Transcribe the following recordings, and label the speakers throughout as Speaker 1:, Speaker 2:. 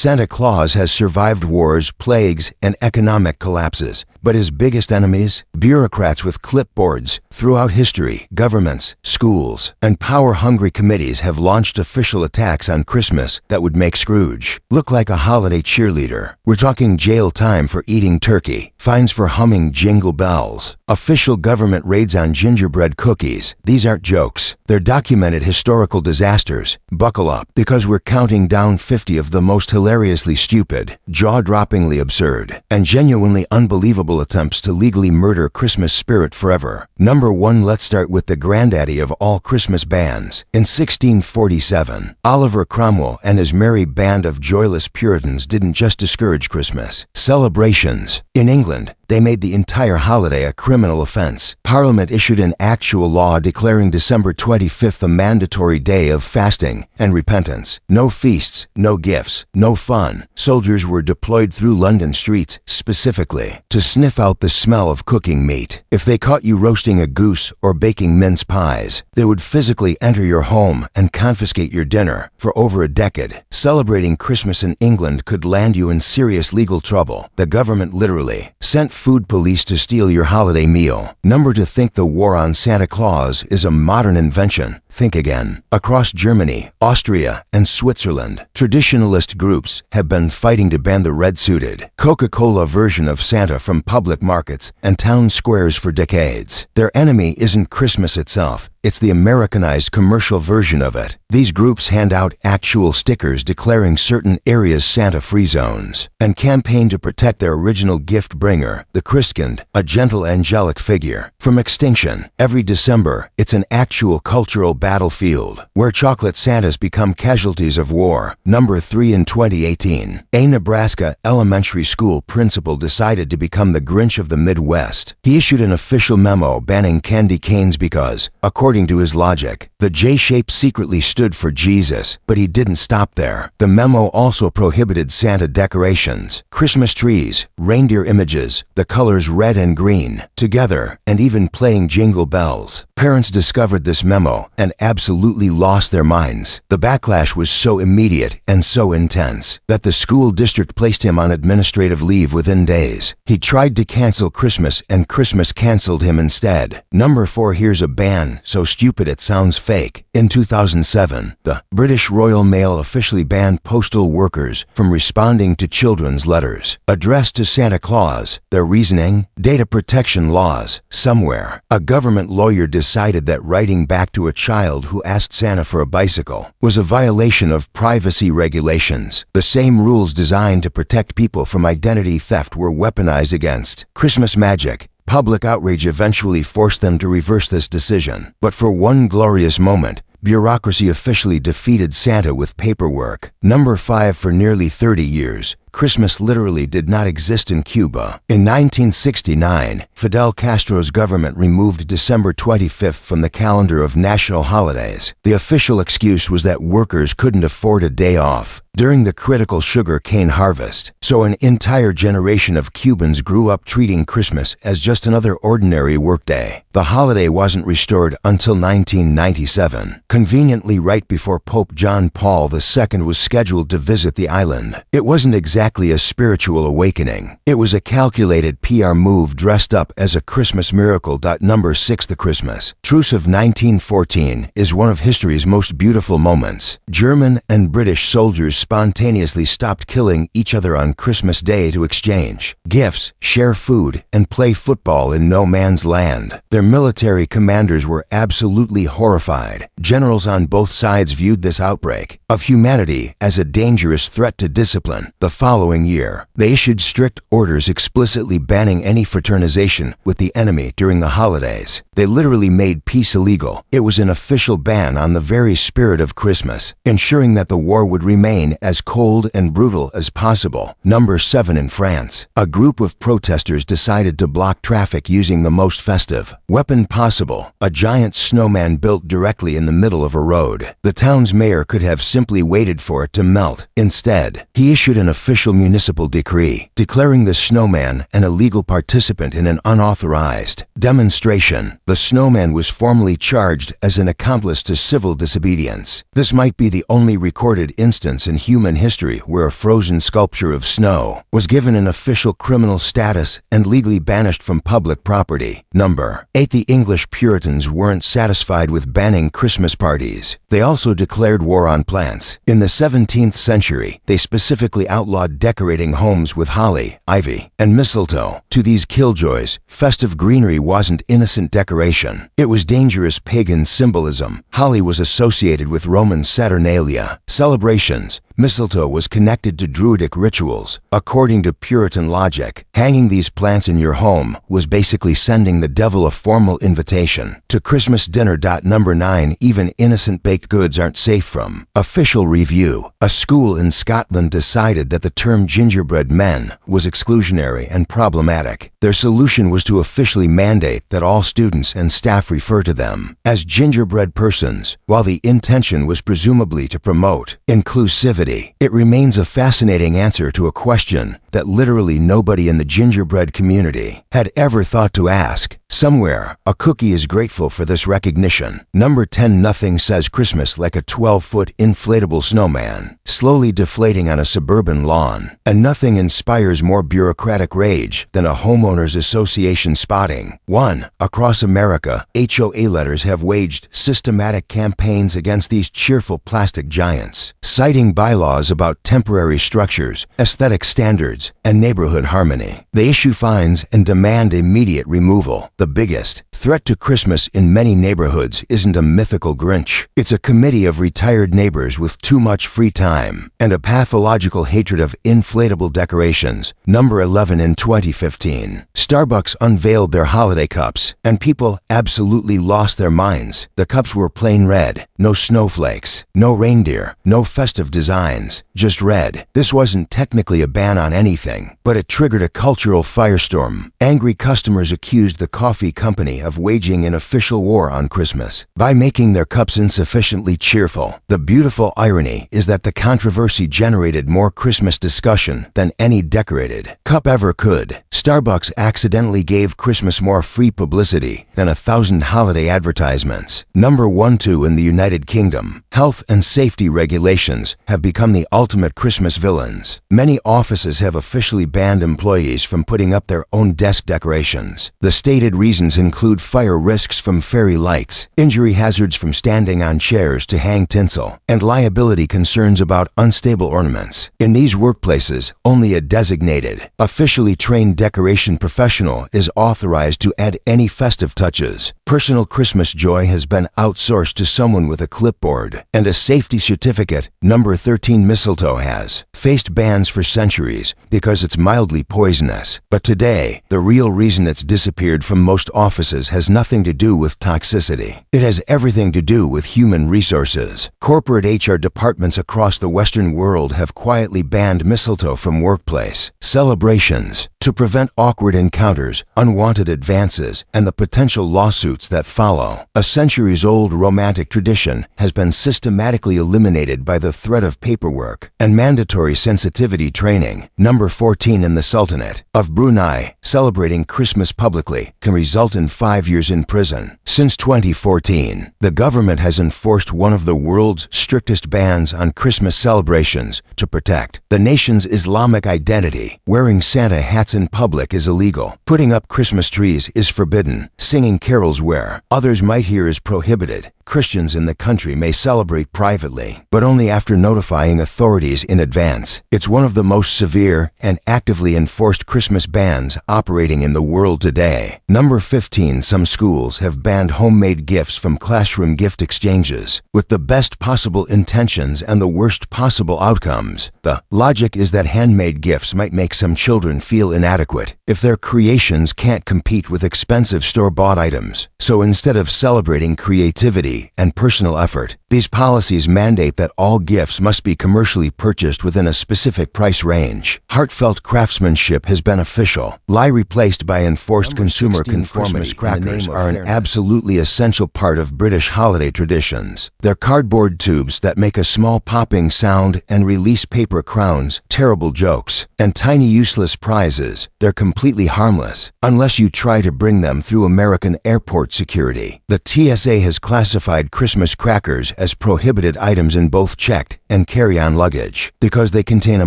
Speaker 1: Santa Claus has survived wars, plagues, and economic collapses, but his biggest enemies? Bureaucrats with clipboards. Throughout history, governments, schools, and power-hungry committees have launched official attacks on Christmas that would make Scrooge look like a holiday cheerleader. We're talking jail time for eating turkey, fines for humming jingle bells, official government raids on gingerbread cookies. These aren't jokes. They're documented historical disasters. Buckle up, because we're counting down 50 of the most hilariously stupid, jaw-droppingly absurd, and genuinely unbelievable attempts to legally murder Christmas spirit forever. Number 1. Let's start with the granddaddy of all Christmas bans. In 1647, Oliver Cromwell and his merry band of joyless Puritans didn't just discourage Christmas celebrations. In England, they made the entire holiday a criminal offense. Parliament issued an actual law declaring December 25th a mandatory day of fasting and repentance. No feasts, no gifts, no fun. Soldiers were deployed through London streets specifically to sniff out the smell of cooking meat. If they caught you roasting a goose or baking mince pies, they would physically enter your home and confiscate your dinner. For over a decade, celebrating Christmas in England could land you in serious legal trouble. The government literally sent food police to steal your holiday meal. Number 2. Think the war on Santa Claus is a modern invention. Think again. Across Germany, Austria, and Switzerland, traditionalist groups have been fighting to ban the red-suited, Coca-Cola version of Santa from public markets and town squares for decades. Their enemy isn't Christmas itself. It's the Americanized commercial version of it. These groups hand out actual stickers declaring certain areas Santa-free zones and campaign to protect their original gift bringer, the Christkind, a gentle angelic figure, from extinction. Every December, it's an actual cultural battlefield where chocolate Santas become casualties of war. Number 3. In 2018, a Nebraska elementary school principal decided to become the Grinch of the Midwest. He issued an official memo banning candy canes because, according to his logic, the J shape secretly stood for Jesus, but he didn't stop there. The memo also prohibited Santa decorations, Christmas trees, reindeer images, the colors red and green, together, and even playing jingle bells. Parents discovered this memo and absolutely lost their minds. The backlash was so immediate and so intense that the school district placed him on administrative leave within days. He tried to cancel Christmas and Christmas canceled him instead. Number 4. Here's a ban so stupid it sounds fake. In 2007, the British Royal Mail officially banned postal workers from responding to children's letters addressed to Santa Claus. Their reasoning? Data protection laws. Somewhere, a government lawyer decided that writing back to a child who asked Santa for a bicycle was a violation of privacy regulations. The same rules designed to protect people from identity theft were weaponized against Christmas magic. Public outrage eventually forced them to reverse this decision. But for one glorious moment, bureaucracy officially defeated Santa with paperwork. Number 5. For nearly 30 years, Christmas literally did not exist in Cuba. In 1969, Fidel Castro's government removed December 25th from the calendar of national holidays. The official excuse was that workers couldn't afford a day off during the critical sugar cane harvest. So an entire generation of Cubans grew up treating Christmas as just another ordinary workday. The holiday wasn't restored until 1997, conveniently right before Pope John Paul II was scheduled to visit the island. It wasn't exactly a spiritual awakening. It was a calculated PR move dressed up as a Christmas miracle. Number 6. The Christmas Truce of 1914 is one of history's most beautiful moments. German and British soldiers spontaneously stopped killing each other on Christmas Day to exchange gifts, share food, and play football in no man's land. Their military commanders were absolutely horrified. Generals on both sides viewed this outbreak of humanity as a dangerous threat to discipline. The following year, they issued strict orders explicitly banning any fraternization with the enemy during the holidays. They literally made peace illegal. It was an official ban on the very spirit of Christmas, ensuring that the war would remain as cold and brutal as possible. Number 7. In France, a group of protesters decided to block traffic using the most festive weapon possible, a giant snowman built directly in the middle of a road. The town's mayor could have simply waited for it to melt. Instead, he issued an official official municipal decree, declaring the snowman an illegal participant in an unauthorized demonstration. The snowman was formally charged as an accomplice to civil disobedience. This might be the only recorded instance in human history where a frozen sculpture of snow was given an official criminal status and legally banished from public property. Number 8. The English Puritans weren't satisfied with banning Christmas parties. They also declared war on plants. In the 17th century, they specifically outlawed decorating homes with holly, ivy, and mistletoe. To these killjoys, festive greenery wasn't innocent decoration. It was dangerous pagan symbolism. Holly was associated with Roman Saturnalia celebrations. Mistletoe was connected to Druidic rituals. According to Puritan logic, hanging these plants in your home was basically sending the devil a formal invitation to Christmas dinner. Number 9. Even innocent baked goods aren't safe from official review. A school in Scotland decided that the term gingerbread men was exclusionary and problematic. Their solution was to officially mandate that all students and staff refer to them as gingerbread persons. While the intention was presumably to promote inclusivity, it remains a fascinating answer to a question that literally nobody in the gingerbread community had ever thought to ask. Somewhere, a cookie is grateful for this recognition. Number 10. Nothing says Christmas like a 12-foot inflatable snowman slowly deflating on a suburban lawn. And nothing inspires more bureaucratic rage than a homeowners association spotting one. Across America, HOA letters have waged systematic campaigns against these cheerful plastic giants, citing bylaws about temporary structures, aesthetic standards, and neighborhood harmony. They issue fines and demand immediate removal. The biggest threat to Christmas in many neighborhoods isn't a mythical Grinch. It's a committee of retired neighbors with too much free time and a pathological hatred of inflatable decorations. Number 11. In 2015, Starbucks unveiled their holiday cups, and people absolutely lost their minds. The cups were plain red, no snowflakes, no reindeer, no festive designs, just red. This wasn't technically a ban on anything, but it triggered a cultural firestorm. Angry customers accused the coffee company of waging an official war on Christmas by making their cups insufficiently cheerful. The beautiful irony is that the controversy generated more Christmas discussion than any decorated cup ever could. Starbucks accidentally gave Christmas more free publicity than 1,000 holiday advertisements. Number 1. In the United Kingdom, health and safety regulations have become the ultimate Christmas villains. Many offices have officially banned employees from putting up their own desk decorations. The stated reasons include fire risks from fairy lights, injury hazards from standing on chairs to hang tinsel, and liability concerns about unstable ornaments. In these workplaces, only a designated, officially trained decoration professional is authorized to add any festive touches. Personal Christmas joy has been outsourced to someone with a clipboard and a safety certificate. Number 13. Mistletoe has faced bans for centuries because it's mildly poisonous. But today, the real reason it's disappeared from most offices has nothing to do with toxicity. It has everything to do with human resources. Corporate HR departments across the Western world have quietly banned mistletoe from workplace celebrations to prevent awkward encounters, unwanted advances, and the potential lawsuits that follow. A centuries-old romantic tradition has been systematically eliminated by the threat of paperwork and mandatory sensitivity training. Number 14. In the Sultanate of Brunei, celebrating Christmas publicly can result in 5 years in prison. Since 2014, the government has enforced one of the world's strictest bans on Christmas celebrations to protect the nation's Islamic identity. Wearing Santa hats in public is illegal. Putting up Christmas trees is forbidden. Singing carols where others might hear is prohibited. Christians in the country may celebrate privately, but only after notifying authorities in advance. It's one of the most severe and actively enforced Christmas bans operating in the world today. Number 15. Some schools have banned homemade gifts from classroom gift exchanges with the best possible intentions and the worst possible outcomes. The logic is that handmade gifts might make some children feel inadequate if their creations can't compete with expensive store-bought items. So instead of celebrating creativity and personal effort, These policies mandate that all gifts must be commercially purchased within a specific price range. Heartfelt craftsmanship has been official. Lie replaced by enforced consumer conformity. Christmas crackers are an absolutely essential part of British holiday traditions. They're cardboard tubes that make a small popping sound and release paper crowns, terrible jokes, and tiny useless prizes. They're completely harmless, unless you try to bring them through American airport security. The TSA has classified Christmas crackers as prohibited items in both checked and carry-on luggage because they contain a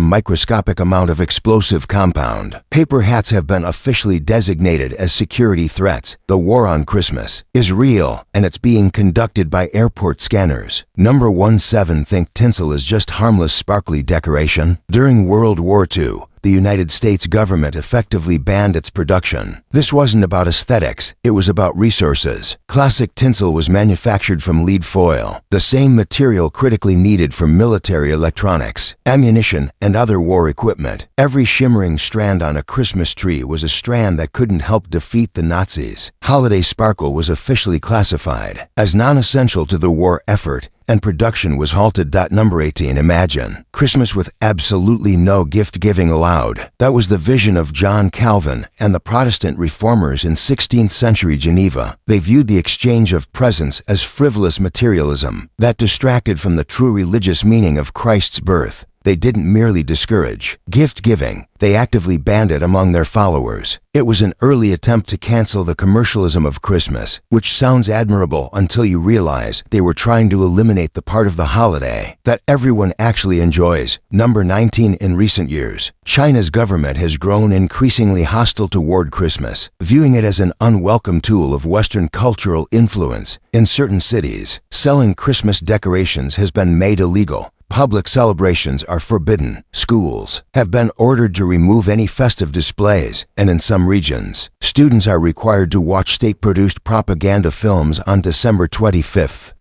Speaker 1: microscopic amount of explosive compound. Paper hats have been officially designated as security threats. The war on Christmas is real, and it's being conducted by airport scanners. Number 17. Think tinsel is just harmless sparkly decoration? During World War II, the United States government effectively banned its production. This wasn't about aesthetics, it was about resources. Classic tinsel was manufactured from lead foil, the same material critically needed for military electronics, ammunition, and other war equipment. Every shimmering strand on a Christmas tree was a strand that couldn't help defeat the Nazis. Holiday sparkle was officially classified as non-essential to the war effort, and production was halted. Number 18. Imagine Christmas with absolutely no gift-giving allowed. That was the vision of John Calvin and the Protestant reformers in 16th century Geneva. They viewed the exchange of presents as frivolous materialism that distracted from the true religious meaning of Christ's birth. They didn't merely discourage gift-giving, they actively banned it among their followers. It was an early attempt to cancel the commercialism of Christmas, which sounds admirable until you realize they were trying to eliminate the part of the holiday that everyone actually enjoys. Number 19. In recent years, China's government has grown increasingly hostile toward Christmas, viewing it as an unwelcome tool of Western cultural influence. In certain cities, selling Christmas decorations has been made illegal. Public celebrations are forbidden. Schools have been ordered to remove any festive displays, and in some regions, students are required to watch state-produced propaganda films on December 25th.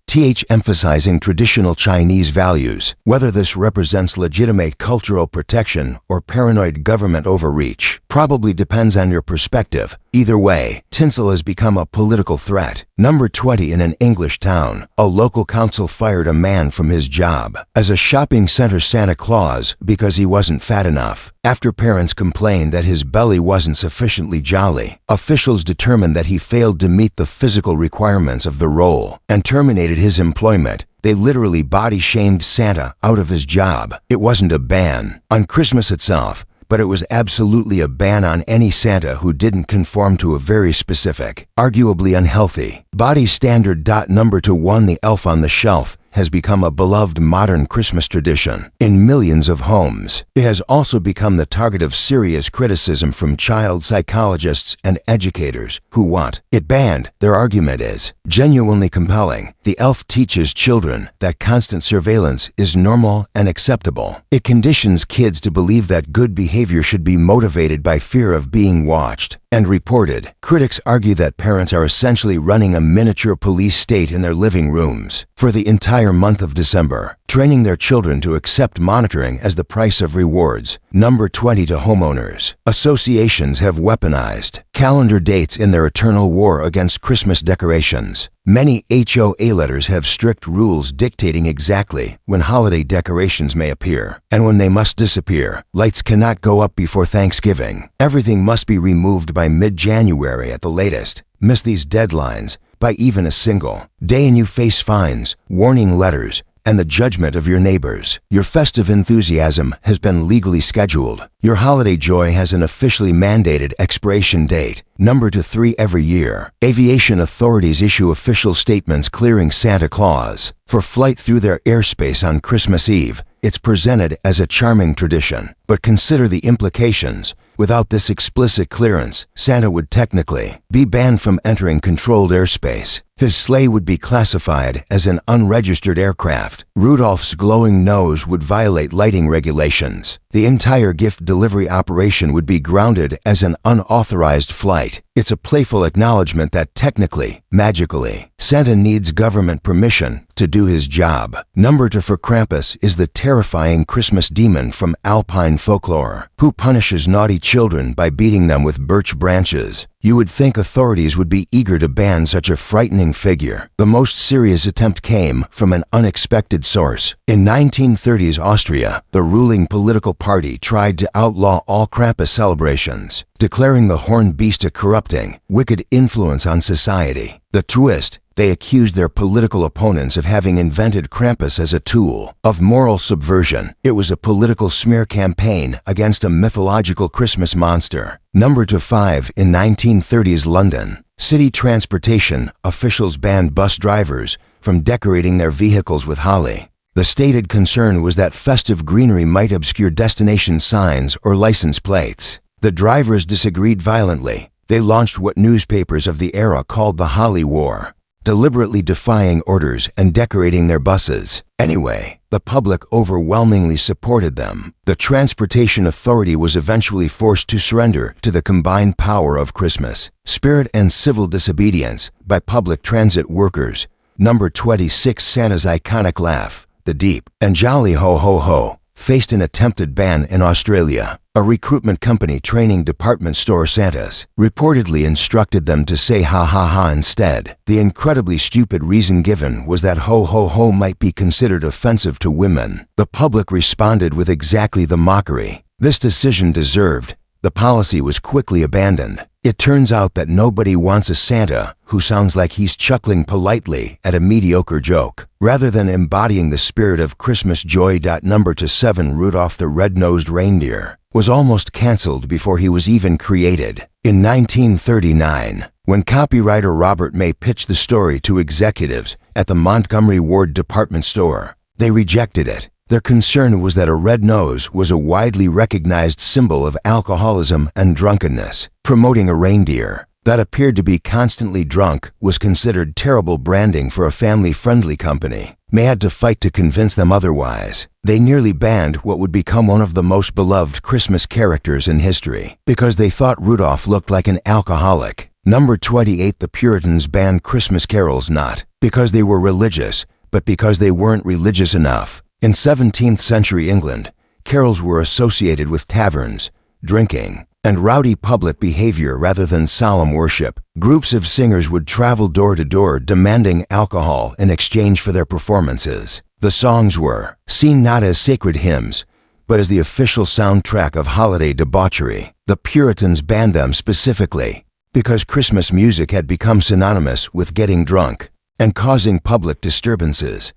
Speaker 1: Emphasizing traditional Chinese values. Whether this represents legitimate cultural protection or paranoid government overreach probably depends on your perspective. Either way, tinsel has become a political threat. Number 20. In an English town, a local council fired a man from his job as a shopping center Santa Claus because he wasn't fat enough. After parents complained that his belly wasn't sufficiently jolly, officials determined that he failed to meet the physical requirements of the role and terminated his employment. They literally body-shamed Santa out of his job. It wasn't a ban on Christmas itself, but it was absolutely a ban on any Santa who didn't conform to a very specific, arguably unhealthy, body standard. Number 21. The elf on the shelf has become a beloved modern Christmas tradition in millions of homes. It has also become the target of serious criticism from child psychologists and educators who want it banned. Their argument is genuinely compelling. The elf teaches children that constant surveillance is normal and acceptable. It conditions kids to believe that good behavior should be motivated by fear of being watched and reported. Critics argue that parents are essentially running a miniature police state in their living rooms for the entire month of December, training their children to accept monitoring as the price of rewards. Number 20. To homeowners, associations have weaponized calendar dates in their eternal war against Christmas decorations. Many HOA letters have strict rules dictating exactly when holiday decorations may appear and when they must disappear. Lights cannot go up before Thanksgiving. Everything must be removed by mid-January at the latest. Miss these deadlines by even a single day and you face fines, warning letters, and the judgment of your neighbors. Your festive enthusiasm has been legally scheduled. Your holiday joy has an officially mandated expiration date. Number 3. Every year, aviation authorities issue official statements clearing Santa Claus for flight through their airspace on Christmas Eve. It's presented as a charming tradition, but consider the implications. Without this explicit clearance, Santa would technically be banned from entering controlled airspace. His sleigh would be classified as an unregistered aircraft. Rudolph's glowing nose would violate lighting regulations. the entire gift delivery operation would be grounded as an unauthorized flight. It's a playful acknowledgement that technically, magically, Santa needs government permission to do his job. Number 2 for Krampus is the terrifying Christmas demon from Alpine folklore, who punishes naughty children by beating them with birch branches. You would think authorities would be eager to ban such a frightening figure. The most serious attempt came from an unexpected source. In 1930s Austria, the ruling political party tried to outlaw all Krampus celebrations, declaring the horned beast a corrupting, wicked influence on society. The twist: they accused their political opponents of having invented Krampus as a tool of moral subversion. It was a political smear campaign against a mythological Christmas monster. Number 5 in 1930s London, city transportation officials banned bus drivers from decorating their vehicles with holly. The stated concern was that festive greenery might obscure destination signs or license plates. The drivers disagreed violently. They launched what newspapers of the era called the Holly War, deliberately defying orders and decorating their buses. Anyway, the public overwhelmingly supported them. The transportation authority was eventually forced to surrender to the combined power of Christmas spirit and civil disobedience by public transit workers. Number 26 Santa's iconic laugh, the deep and jolly ho ho ho, faced an attempted ban in Australia. A recruitment company training department store Santas reportedly instructed them to say ha ha ha instead. The incredibly stupid reason given was that ho ho ho might be considered offensive to women. The public responded with exactly the mockery this decision deserved. The policy was quickly abandoned. It turns out that nobody wants a Santa who sounds like he's chuckling politely at a mediocre joke, rather than embodying the spirit of Christmas joy. Number 7 Rudolph the Red-Nosed Reindeer was almost canceled before he was even created. In 1939, when copywriter Robert May pitched the story to executives at the Montgomery Ward department store, they rejected it. Their concern was that a red nose was a widely recognized symbol of alcoholism and drunkenness. Promoting a reindeer that appeared to be constantly drunk was considered terrible branding for a family-friendly company. May had to fight to convince them otherwise. They nearly banned what would become one of the most beloved Christmas characters in history because they thought Rudolph looked like an alcoholic. Number 28 The Puritans banned Christmas carols not because they were religious, but because they weren't religious enough. In 17th century England, carols were associated with taverns, drinking, and rowdy public behavior rather than solemn worship. Groups of singers would travel door to door demanding alcohol in exchange for their performances. The songs were seen not as sacred hymns, but as the official soundtrack of holiday debauchery. The Puritans banned them specifically because Christmas music had become synonymous with getting drunk and causing public disturbances.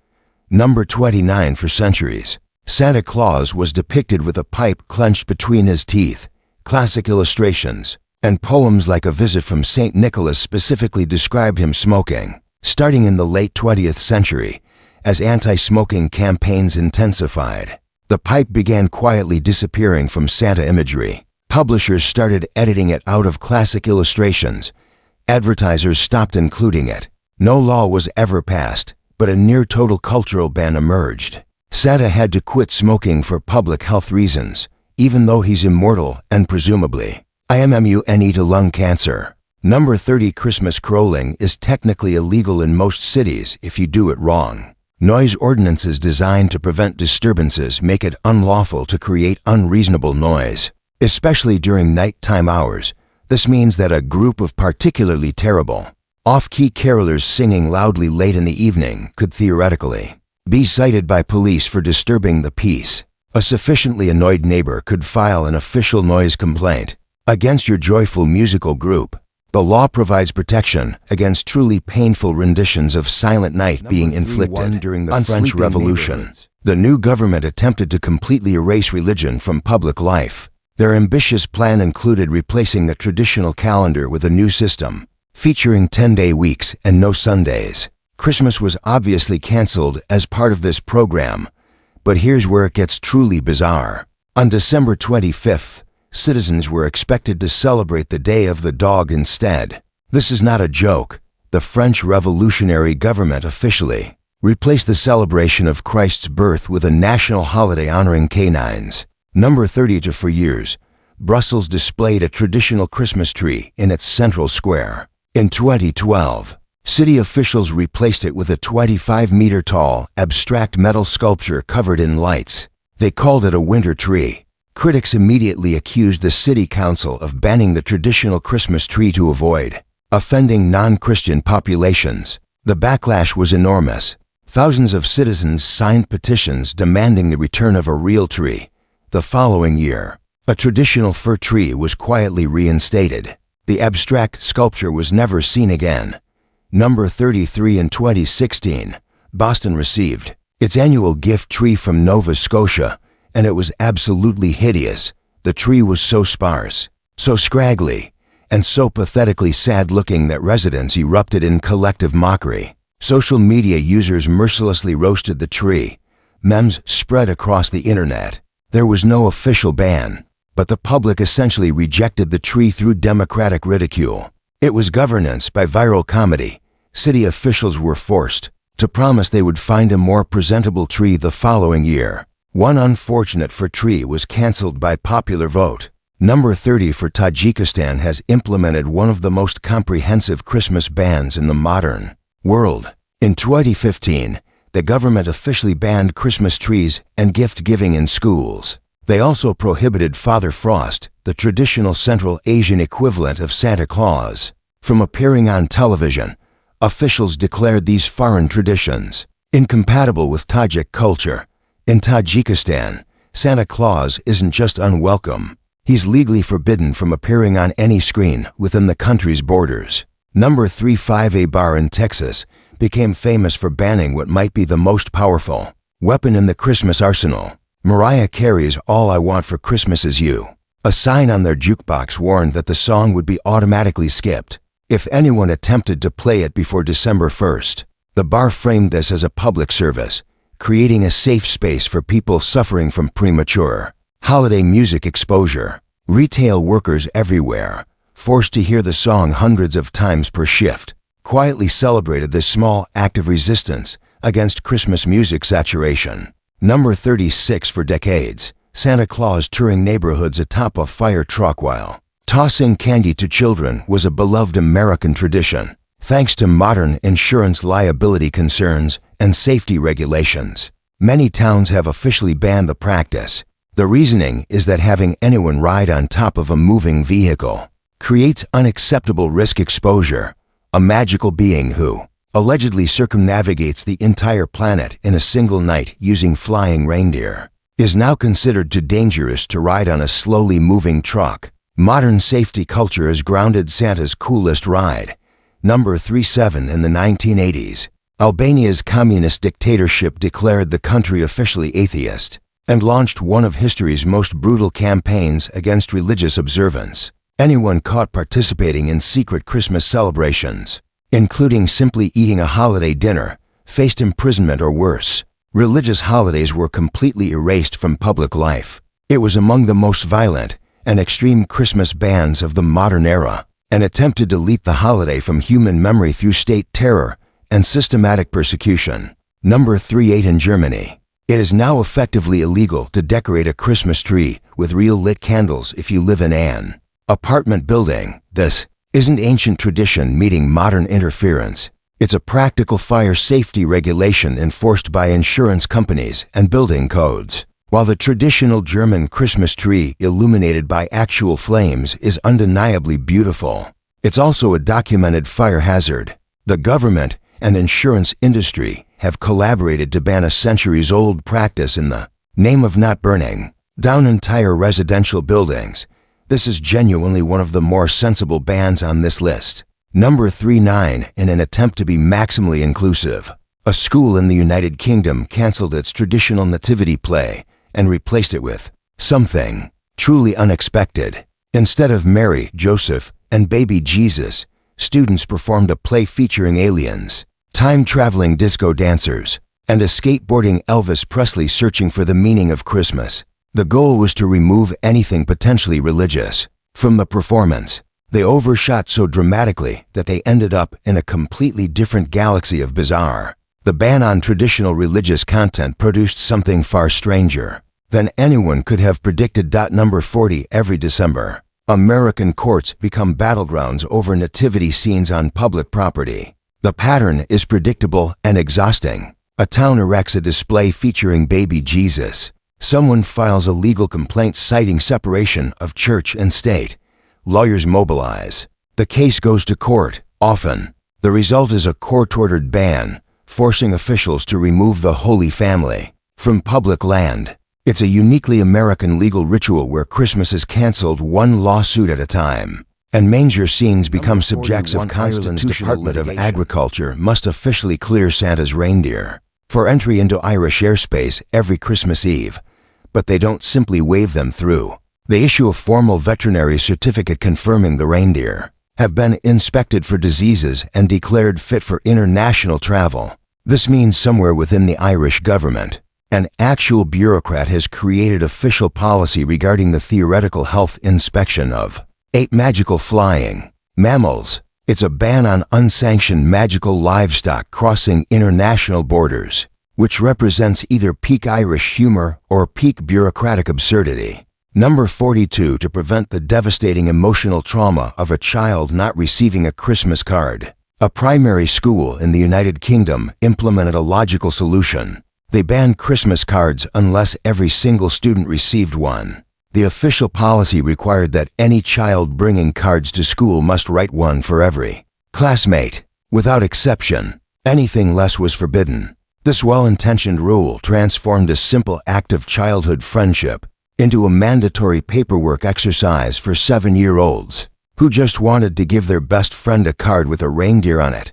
Speaker 1: Number 29 For centuries, Santa Claus was depicted with a pipe clenched between his teeth. Classic illustrations and poems like A Visit from St. Nicholas specifically described him smoking. Starting in the late 20th century, as anti-smoking campaigns intensified, the pipe began quietly disappearing from Santa imagery. Publishers started editing it out of classic illustrations. Advertisers stopped including it. No law was ever passed, but a near-total cultural ban emerged. Santa had to quit smoking for public health reasons, even though he's immortal and presumably immune to lung cancer. Number 30 Christmas caroling is technically illegal in most cities if you do it wrong. Noise ordinances designed to prevent disturbances make it unlawful to create unreasonable noise, especially during nighttime hours. This means that a group of particularly terrible, off-key carolers singing loudly late in the evening could theoretically be cited by police for disturbing the peace. A sufficiently annoyed neighbor could file an official noise complaint against your joyful musical group. The law provides protection against truly painful renditions of Silent Night being inflicted during the French Revolution. The new government attempted to completely erase religion from public life. Their ambitious plan included replacing the traditional calendar with a new system, featuring 10-day weeks and no Sundays. Christmas was obviously canceled as part of this program, but here's where it gets truly bizarre. On December 25th, citizens were expected to celebrate the Day of the Dog instead. This is not a joke. The French revolutionary government officially replaced the celebration of Christ's birth with a national holiday honoring canines. Number 32. For years, Brussels displayed a traditional Christmas tree in its central square. In 2012, city officials replaced it with a 25-meter-tall, abstract metal sculpture covered in lights. They called it a winter tree. Critics immediately accused the city council of banning the traditional Christmas tree to avoid offending non-Christian populations. The backlash was enormous. Thousands of citizens signed petitions demanding the return of a real tree. The following year, a traditional fir tree was quietly reinstated. The abstract sculpture was never seen again. Number 33. In 2016, Boston received its annual gift tree from Nova Scotia, and it was absolutely hideous. The tree was so sparse, so scraggly, and so pathetically sad-looking that residents erupted in collective mockery. Social media users mercilessly roasted the tree. Memes spread across the internet. There was no official ban, but the public essentially rejected the tree through democratic ridicule. It was governance by viral comedy. City officials were forced to promise they would find a more presentable tree the following year. One unfortunate fir tree was cancelled by popular vote. Number 30. For Tajikistan has implemented one of the most comprehensive Christmas bans in the modern world. In 2015, the government officially banned Christmas trees and gift-giving in schools. They also prohibited Father Frost, the traditional Central Asian equivalent of Santa Claus, from appearing on television. Officials declared these foreign traditions incompatible with Tajik culture. In Tajikistan, Santa Claus isn't just unwelcome. He's legally forbidden from appearing on any screen within the country's borders. Number 35. A bar in Texas became famous for banning what might be the most powerful weapon in the Christmas arsenal. Mariah Carey's All I Want for Christmas Is You. A sign on their jukebox warned that the song would be automatically skipped if anyone attempted to play it before December 1st. The bar framed this as a public service, creating a safe space for people suffering from premature holiday music exposure. Retail workers everywhere, forced to hear the song hundreds of times per shift, quietly celebrated this small act of resistance against Christmas music saturation. Number 36. For decades, Santa Claus touring neighborhoods atop a fire truck while tossing candy to children was a beloved American tradition. Thanks to modern insurance liability concerns and safety regulations, many towns have officially banned the practice. The reasoning is that having anyone ride on top of a moving vehicle creates unacceptable risk exposure. A magical being who allegedly circumnavigates the entire planet in a single night using flying reindeer is now considered too dangerous to ride on a slowly moving truck. Modern safety culture has grounded Santa's coolest ride. Number 37. In the 1980s, Albania's communist dictatorship declared the country officially atheist and launched one of history's most brutal campaigns against religious observance. Anyone caught participating in secret Christmas celebrations, including simply eating a holiday dinner, faced imprisonment or worse. Religious holidays were completely erased from public life. It was among the most violent and extreme Christmas bans of the modern era, an attempt to delete the holiday from human memory through state terror and systematic persecution. Number 38. In Germany, it is now effectively illegal to decorate a Christmas tree with real lit candles if you live in an apartment building. This isn't ancient tradition meeting modern interference. It's a practical fire safety regulation enforced by insurance companies and building codes. While the traditional German Christmas tree illuminated by actual flames is undeniably beautiful, it's also a documented fire hazard. The government and insurance industry have collaborated to ban a centuries-old practice in the name of not burning down entire residential buildings. This is genuinely one of the more sensible bans on this list. Number 39. In an attempt to be maximally inclusive, a school in the United Kingdom canceled its traditional nativity play and replaced it with something truly unexpected. Instead of Mary, Joseph, and baby Jesus, students performed a play featuring aliens, time-traveling disco dancers, and a skateboarding Elvis Presley searching for the meaning of Christmas. The goal was to remove anything potentially religious from the performance. They overshot so dramatically that they ended up in a completely different galaxy of bizarre. The ban on traditional religious content produced something far stranger. than anyone could have predicted. Number 40. Every December, American courts become battlegrounds over nativity scenes on public property. The pattern is predictable and exhausting. A town erects a display featuring baby Jesus. Someone files a legal complaint citing separation of church and state. Lawyers mobilize. The case goes to court. Often, the result is a court-ordered ban, forcing officials to remove the Holy Family from public land. It's a uniquely American legal ritual where Christmas is canceled one lawsuit at a time, and manger scenes become subjects of Ireland's Department of Agriculture must officially clear Santa's reindeer for entry into Irish airspace every Christmas Eve. But they don't simply wave them through. They issue a formal veterinary certificate confirming the reindeer have been inspected for diseases and declared fit for international travel. This means somewhere within the Irish government, an actual bureaucrat has created official policy regarding the theoretical health inspection of 8 magical flying mammals. It's a ban on unsanctioned magical livestock crossing international borders, which represents either peak Irish humor or peak bureaucratic absurdity. Number 42. To prevent the devastating emotional trauma of a child not receiving a Christmas card, a primary school in the United Kingdom implemented a logical solution. They banned Christmas cards unless every single student received one. The official policy required that any child bringing cards to school must write one for every classmate, without exception. Anything less was forbidden. This well-intentioned rule transformed a simple act of childhood friendship into a mandatory paperwork exercise for 7-year-olds who just wanted to give their best friend a card with a reindeer on it.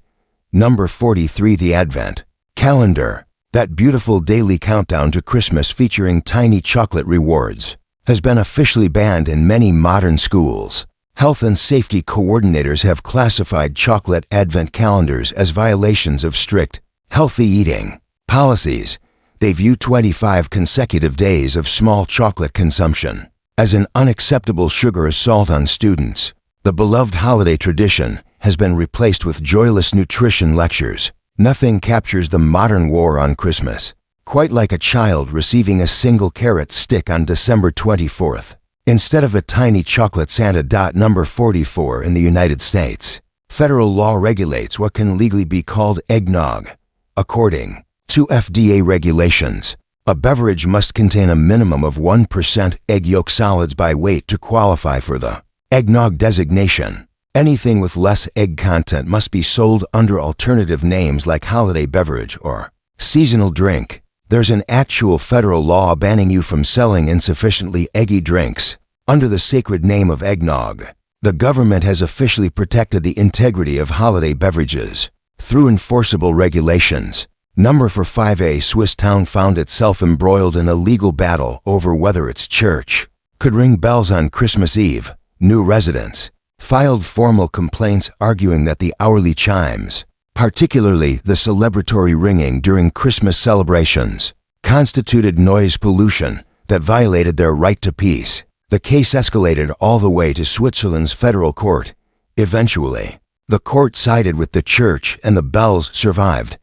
Speaker 1: Number 43. The Advent calendar, that beautiful daily countdown to Christmas featuring tiny chocolate rewards, has been officially banned in many modern schools. Health and safety coordinators have classified chocolate Advent calendars as violations of strict healthy eating policies. They view 25 consecutive days of small chocolate consumption as an unacceptable sugar assault on students. The beloved holiday tradition has been replaced with joyless nutrition lectures. Nothing captures the modern war on Christmas quite like a child receiving a single carrot stick on December 24th, instead of a tiny chocolate Santa. Number 44. In the United States, federal law regulates what can legally be called eggnog. According to FDA regulations, a beverage must contain a minimum of 1% egg yolk solids by weight to qualify for the eggnog designation. Anything with less egg content must be sold under alternative names like holiday beverage or seasonal drink. There's an actual federal law banning you from selling insufficiently eggy drinks under the sacred name of eggnog. The government has officially protected the integrity of holiday beverages through enforceable regulations. Number 45. A Swiss town found itself embroiled in a legal battle over whether its church could ring bells on Christmas Eve. New residents filed formal complaints arguing that the hourly chimes, particularly the celebratory ringing during Christmas celebrations, constituted noise pollution that violated their right to peace. The case escalated all the way to Switzerland's federal court. Eventually, the court sided with the church and the bells survived.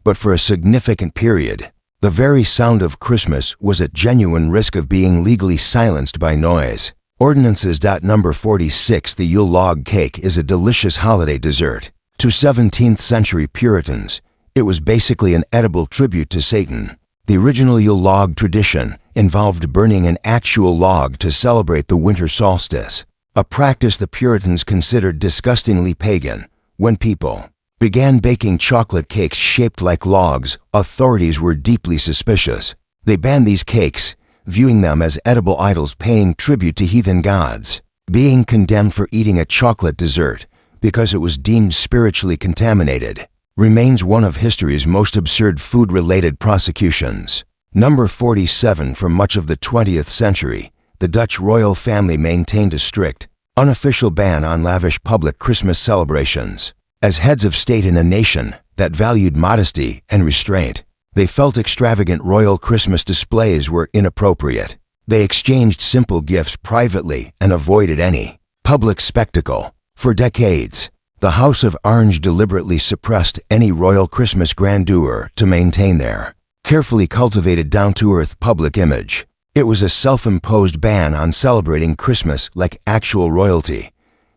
Speaker 1: But for a significant period, the very sound of Christmas was at genuine risk of being legally silenced by noise ordinances. Number 46. The Yule log cake is a delicious holiday dessert. To 17th century Puritans, it was basically an edible tribute to Satan. The original Yule log tradition involved burning an actual log to celebrate the winter solstice, a practice the Puritans considered disgustingly pagan. When people began baking chocolate cakes shaped like logs, authorities were deeply suspicious. They banned these cakes, viewing them as edible idols paying tribute to heathen gods. Being condemned for eating a chocolate dessert because it was deemed spiritually contaminated remains one of history's most absurd food-related prosecutions. Number 47. For much of the 20th century, the Dutch royal family maintained a strict, unofficial ban on lavish public Christmas celebrations. As heads of state in a nation that valued modesty and restraint, they felt extravagant royal Christmas displays were inappropriate. They exchanged simple gifts privately and avoided any public spectacle. For decades, the House of Orange deliberately suppressed any royal Christmas grandeur to maintain their carefully cultivated down-to-earth public image. It was a self-imposed ban on celebrating Christmas like actual royalty.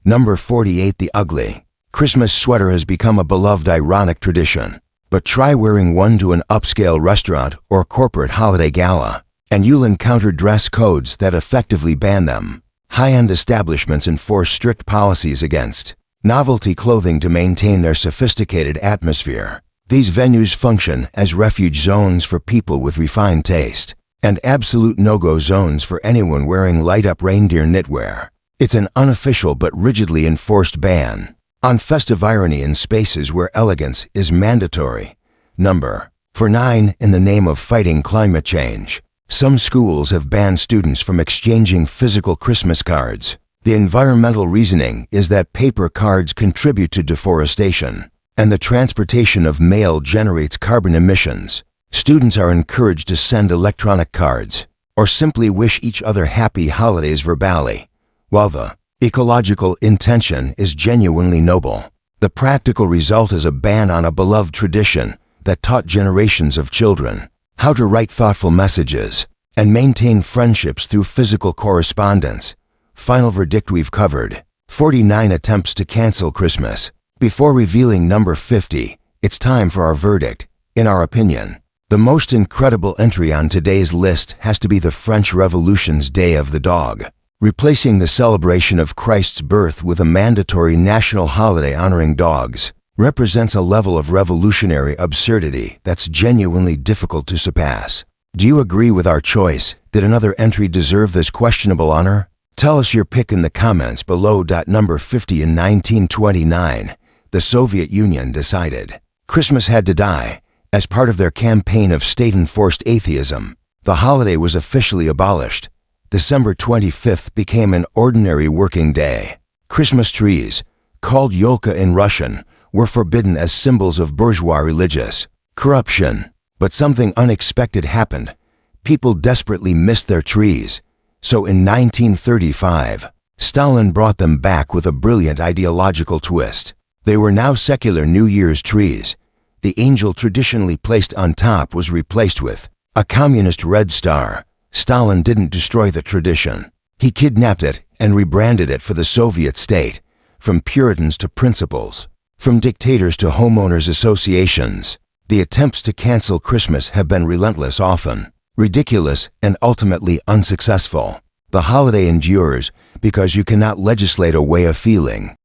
Speaker 1: Number 48. The ugly Christmas sweater has become a beloved ironic tradition. But try wearing one to an upscale restaurant or corporate holiday gala, and you'll encounter dress codes that effectively ban them. High-end establishments enforce strict policies against novelty clothing to maintain their sophisticated atmosphere. These venues function as refuge zones for people with refined taste, and absolute no-go zones for anyone wearing light-up reindeer knitwear. It's an unofficial but rigidly enforced ban on festive irony in spaces where elegance is mandatory. Number 9. In the name of fighting climate change, some schools have banned students from exchanging physical Christmas cards. The environmental reasoning is that paper cards contribute to deforestation, and the transportation of mail generates carbon emissions. Students are encouraged to send electronic cards, or simply wish each other happy holidays verbally. While the ecological intention is genuinely noble, the practical result is a ban on a beloved tradition that taught generations of children how to write thoughtful messages and maintain friendships through physical correspondence. Final verdict: we've covered 49 attempts to cancel Christmas. Before revealing number 50, it's time for our verdict. In our opinion, the most incredible entry on today's list has to be the French Revolution's Day of the Dog. Replacing the celebration of Christ's birth with a mandatory national holiday honoring dogs represents a level of revolutionary absurdity that's genuinely difficult to surpass. Do you agree with our choice? Did another entry deserve this questionable honor? Tell us your pick in the comments below. Number 50. In 1929, the Soviet Union decided Christmas had to die. As part of their campaign of state-enforced atheism, the holiday was officially abolished. December 25th became an ordinary working day. Christmas trees, called yolka in Russian, were forbidden as symbols of bourgeois religious corruption. But something unexpected happened. People desperately missed their trees. So in 1935, Stalin brought them back with a brilliant ideological twist. They were now secular New Year's trees. The angel traditionally placed on top was replaced with a communist red star. Stalin didn't destroy the tradition. He kidnapped it and rebranded it for the Soviet state, from Puritans to principles, from dictators to homeowners associations. The attempts to cancel Christmas have been relentless, often ridiculous, and ultimately unsuccessful. The holiday endures because you cannot legislate away a feeling.